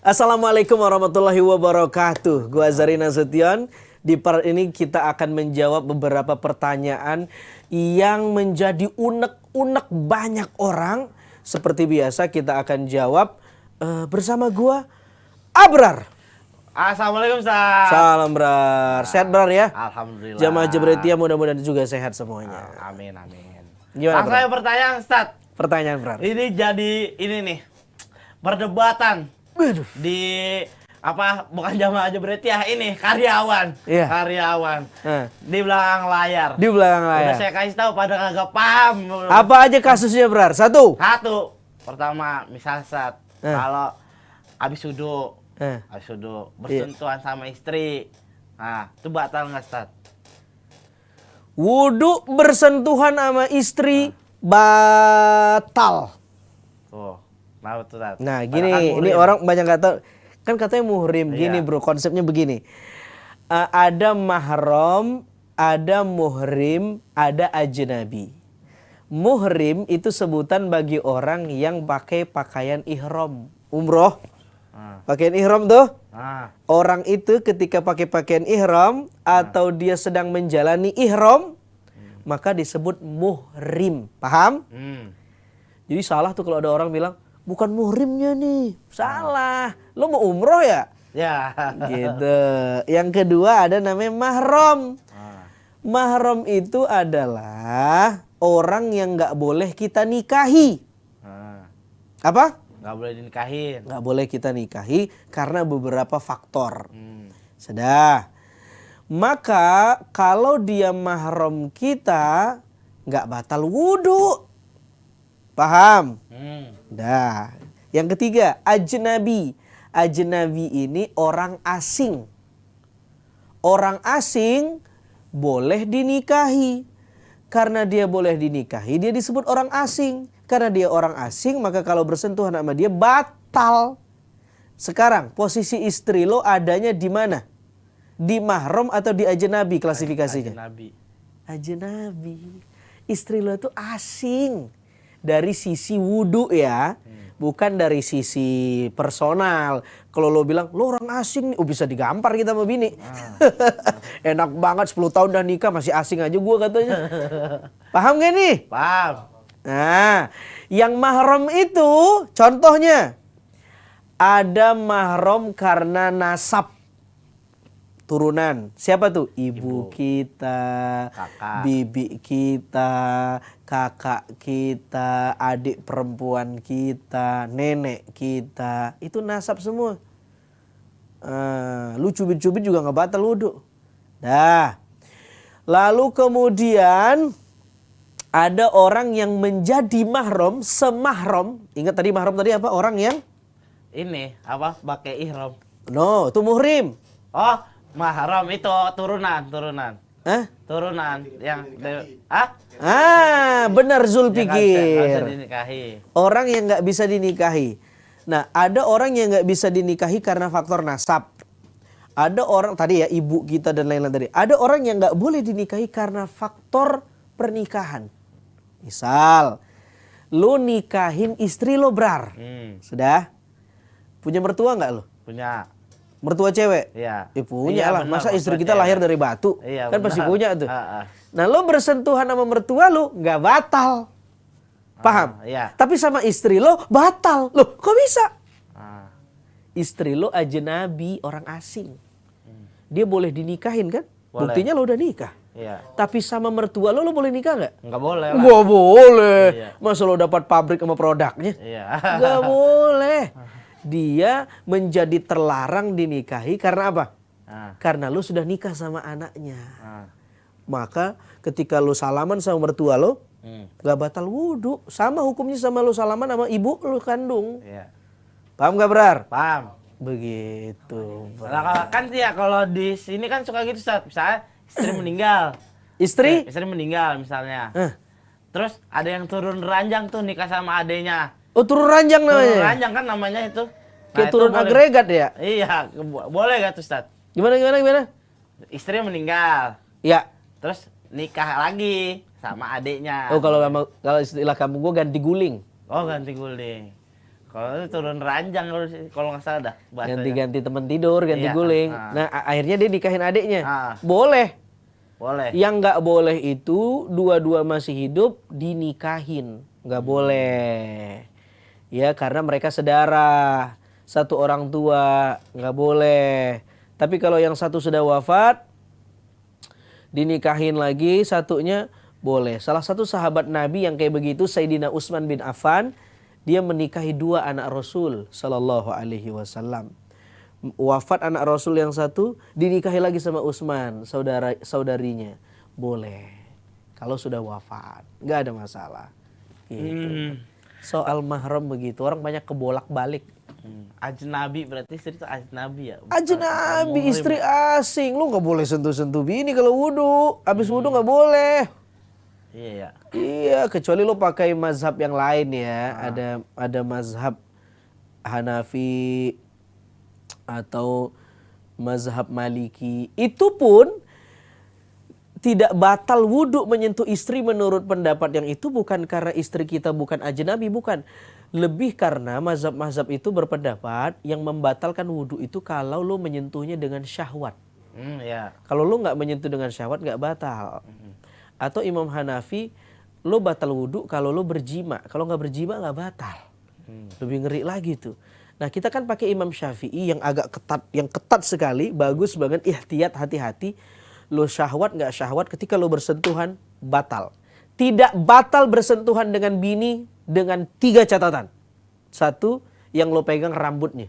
Assalamualaikum warahmatullahi wabarakatuh. Gua Azhari Nasution. Di part ini kita akan menjawab beberapa pertanyaan yang menjadi unek-unek banyak orang. Seperti biasa kita akan jawab bersama gua Abrar. Assalamualaikum Ustaz. Salam Brar. Sehat Brar ya? Alhamdulillah. Jamaah Jabretiyah mudah-mudahan juga sehat semuanya. Amin amin. Gimana, Langsung Brar? saya pertanyaan Ustaz. Pertanyaan Brar. Ini jadi ini nih perdebatan Waduh. di bukan jamaah Jabretiyah ini karyawan. Iya. Karyawan. Di belakang layar. Di belakang layar. Udah saya kasih tahu pada kagak paham. Apa aja kasusnya Brar? Satu. Pertama, misal Ustaz, kalau habis wudhu bersentuhan sama istri. Nah, itu batal nggak Ustaz? Wudhu bersentuhan sama istri batal. Tuh. Nah, betul Ustaz. Nah Padahal gini, kan ini muhrim. orang banyak kata kan katanya muhrim. Iya. Gini bro, konsepnya begini. Ada mahram, ada muhrim, ada ajnabi. Muhrim itu sebutan bagi orang yang pakai pakaian ihram. Umroh, pakaian ihram tuh. Orang itu ketika pakai pakaian ihram atau dia sedang menjalani ihram, maka disebut muhrim. Paham? Jadi salah tuh kalau ada orang bilang, bukan muhrimnya nih. Salah. Lo mau umroh ya? Ya. Gitu. Yang kedua ada namanya mahram. Mahram itu adalah orang yang nggak boleh kita nikahi. Apa? Nggak boleh dinikahin. Nggak boleh kita nikahi karena beberapa faktor. Sudah. Maka kalau dia mahram kita, nggak batal wudhu. Paham? Dah. Yang ketiga, ajnabi. Ajnabi ini orang asing. Orang asing boleh dinikahi. Karena dia boleh dinikahi, dia disebut orang asing. Karena dia orang asing, maka kalau bersentuhan sama dia batal. Sekarang, posisi istri lo adanya di mana? Di mahram atau di ajnabi klasifikasinya? Ajnabi. Ajnabi. Istri lo itu asing. Dari sisi wudhu ya, bukan dari sisi personal. Kalau lo bilang, lo orang asing nih, bisa digampar kita sama bini. Enak banget 10 tahun udah nikah masih asing aja gue katanya. Paham gak nih? Paham. Nah, yang mahram itu contohnya, ada mahram karena nasab. Turunan. Siapa tuh? Ibu kita, Kakak. bibi kita, kakak kita, adik perempuan kita, nenek kita. Itu nasab semua. Lu cubit-cubit juga nggak batal wudhu. Dah. Lalu kemudian ada orang yang menjadi mahram, semahram. Ingat tadi mahram tadi apa? Orang yang? Ini pakai ihram. No, itu muhrim. Oh, mahram itu turunan. Hah? Turunan yang Benar Zul yang nggak bisa pikir. dinikahi. Orang yang nggak bisa dinikahi. Nah, ada orang yang nggak bisa dinikahi karena faktor nasab. Ada orang tadi ya ibu kita dan lain-lain tadi. Ada orang yang nggak boleh dinikahi karena faktor pernikahan. Misal, lo nikahin istri lo Brar. Sudah? Punya mertua nggak lo? Punya. Mertua cewek? Iya. Punya Iya, lah. benar, Masa istri mertua kita cewek. lahir dari batu? Iya, Kan pasti benar. punya tuh. Nah, lo bersentuhan sama mertua lo nggak batal. Paham? Iya. Tapi sama istri lo batal. Loh, kok bisa? Istri lo ajnabi, orang asing. Dia boleh dinikahin kan? Boleh. Buktinya lo udah nikah. Iya. Tapi sama mertua lo boleh nikah nggak? Nggak boleh lah. Gak boleh. Iya. Masa lo dapat pabrik sama produknya? Iya. Gak boleh. Dia menjadi terlarang dinikahi karena apa? Karena lo sudah nikah sama anaknya. Maka ketika lo salaman sama mertua lo, gak batal wudhu. Sama hukumnya sama lo salaman sama ibu lo kandung. Iya. Paham gak Brar? Paham. Begitu. Nah, kan ya kalau di sini kan suka gitu Ustaz. Misalnya istri meninggal. Istri? Istri meninggal misalnya. Terus ada yang turun ranjang tuh nikah sama adenya. Oh, turun ranjang Turun namanya? ranjang kan namanya itu. Kayak itu turun boleh. agregat ya? Iya, boleh gak tuh Ustaz? Gimana? Istri meninggal. Ya. Terus nikah lagi sama adiknya. Oh, kalau istilah kamu gue ganti guling. Oh, ganti guling. Kalau itu turun ranjang kalau nggak salah dah. Ganti-ganti teman tidur, ganti Iya, guling. Nah, akhirnya dia nikahin adiknya. Boleh. Boleh. Yang nggak boleh itu dua-dua masih hidup dinikahin. Nggak boleh. Ya, karena mereka sedarah. Satu orang tua, nggak boleh. Tapi kalau yang satu sudah wafat, dinikahin lagi satunya boleh. Salah satu sahabat Nabi yang kayak begitu, Sayyidina Utsman bin Affan, dia menikahi 2 anak Rasul sallallahu alaihi wasallam. Wafat anak Rasul yang satu, dinikahi lagi sama Utsman, saudarinya. Boleh. Kalau sudah wafat, nggak ada masalah. Gitu. Soal mahram begitu, orang banyak kebolak-balik. Ajnabi berarti istri itu ajnabi ya? Ajnabi, istri asing. Lu nggak boleh sentuh-sentuh bini kalau wudu. Habis wudu nggak boleh. Iya ya. Iya, kecuali lo pakai mazhab yang lain ya. Ada mazhab Hanafi atau mazhab Maliki. Itu pun tidak batal wudhu menyentuh istri menurut pendapat yang itu bukan karena istri kita bukan ajnabi, bukan. Lebih karena mazhab-mazhab itu berpendapat yang membatalkan wudhu itu kalau lo menyentuhnya dengan syahwat. Ya. Kalau lo nggak menyentuh dengan syahwat nggak batal. Atau Imam Hanafi, lo batal wudhu kalau lo berjima. Kalau nggak berjima nggak batal. Lebih ngeri lagi tuh. Nah kita kan pakai Imam Syafi'i yang agak ketat, yang ketat sekali, bagus banget, ihtiyat, hati-hati. Lo syahwat nggak syahwat ketika lo bersentuhan batal. Tidak batal bersentuhan dengan bini dengan 3 catatan. 1, yang lo pegang rambutnya.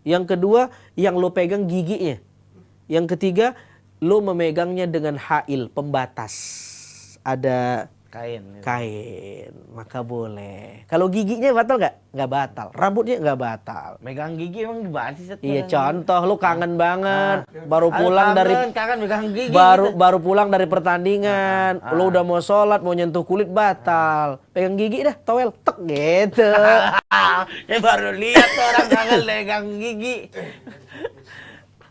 Yang kedua, yang lo pegang giginya. Yang ketiga, lo memegangnya dengan hail, pembatas. Ada Kain. maka boleh. Kalau giginya batal nggak? Nggak batal. Rambutnya nggak batal. Megang gigi emang gimana sih? Iya, contoh lo kangen banget, baru pulang kangen megang gigi. baru pulang dari pertandingan, lo udah mau sholat, mau nyentuh kulit batal. Pegang gigi dah, towel, tek gitu. Ya baru lihat tuh orang kangen megang gigi.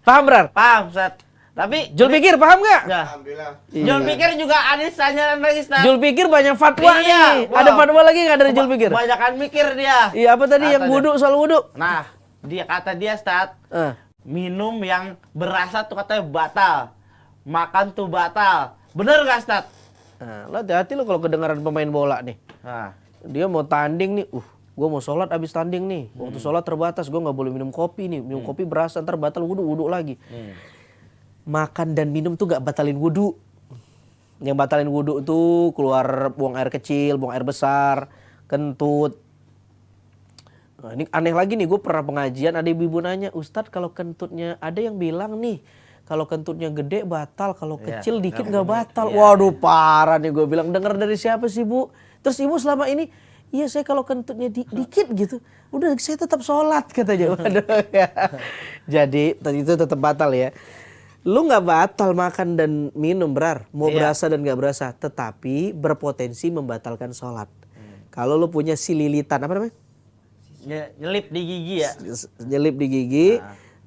Paham, Brar? Paham, Ustaz. Tapi Jul Pikir paham nggak? Alhamdulillah. Jul Pikir juga Anis tanya lagi, Ustaz. Jul Pikir banyak fatwa nih. Wow. Ada fatwa lagi nggak dari Jul Pikir? Banyakan mikir dia. Iya, apa tadi yang wudu, soal wudu? Nah, kata dia, Ustaz, minum yang berasa tuh katanya batal. Makan tuh batal. Bener nggak, Ustaz? Nah, lo hati-hati lo kalau kedengaran pemain bola nih. Dia mau tanding nih, gue mau sholat abis tanding nih. Waktu sholat terbatas, gue nggak boleh minum kopi nih. Minum kopi berasa, ntar batal wudu lagi. Makan dan minum tuh gak batalin wudhu. Yang batalin wudhu tuh keluar buang air kecil, buang air besar, kentut. Nah, ini aneh lagi nih, gue pernah pengajian ada ibu nanya, Ustadz kalau kentutnya, ada yang bilang nih, kalau kentutnya gede batal, kalau kecil dikit gak batal. Waduh parah nih, gue bilang, dengar dari siapa sih Bu? Terus ibu selama ini, iya saya kalau kentutnya dikit gitu, udah saya tetap sholat katanya. Waduh ya. Jadi itu tetap batal ya. Lu nggak batal makan dan minum, Brar. Mau berasa dan nggak berasa. Tetapi berpotensi membatalkan sholat. Kalau lu punya sililitan, apa namanya? Nyelip di gigi ya? Nyelip di gigi.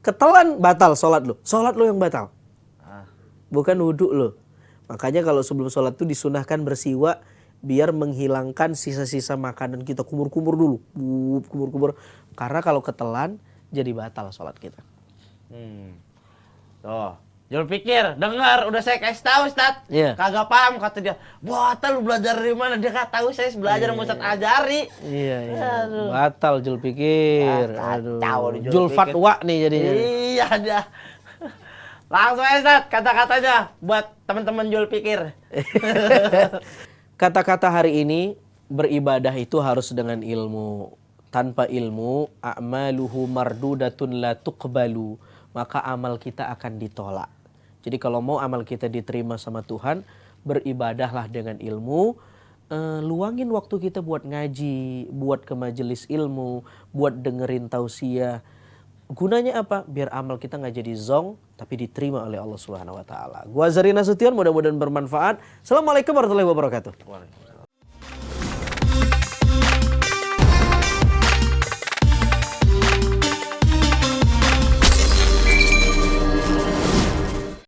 Ketelan batal sholat lu. Sholat lu yang batal. Bukan wudhu lu. Makanya kalau sebelum sholat tuh disunahkan bersiwak. Biar menghilangkan sisa-sisa makanan kita. Kumur-kumur dulu. Kumur-kumur. Karena kalau ketelan jadi batal sholat kita. Tuh. Jul Pikir, dengar, udah saya kasih tahu, Ustaz. Kagak paham kata dia. Batal lu belajar dari mana? Dia kagak tahu, saya belajar sama Ustaz ajari. Iya. Batal Jul Pikir. Aduh. Jul Fatwa nih jadinya. Iya dah. Langsung aja, Ustaz, kata-katanya buat teman-teman Jul Pikir. Kata-kata hari ini, beribadah itu harus dengan ilmu. Tanpa ilmu, a'maluhu mardudatun la tuqbalu. Maka amal kita akan ditolak. Jadi kalau mau amal kita diterima sama Tuhan, beribadahlah dengan ilmu, luangin waktu kita buat ngaji, buat ke majelis ilmu, buat dengerin tausiah. Gunanya apa? Biar amal kita nggak jadi zong, tapi diterima oleh Allah Subhanahu Wa Taala. Gua Azhari Nasution, mudah-mudahan bermanfaat. Assalamualaikum warahmatullahi wabarakatuh.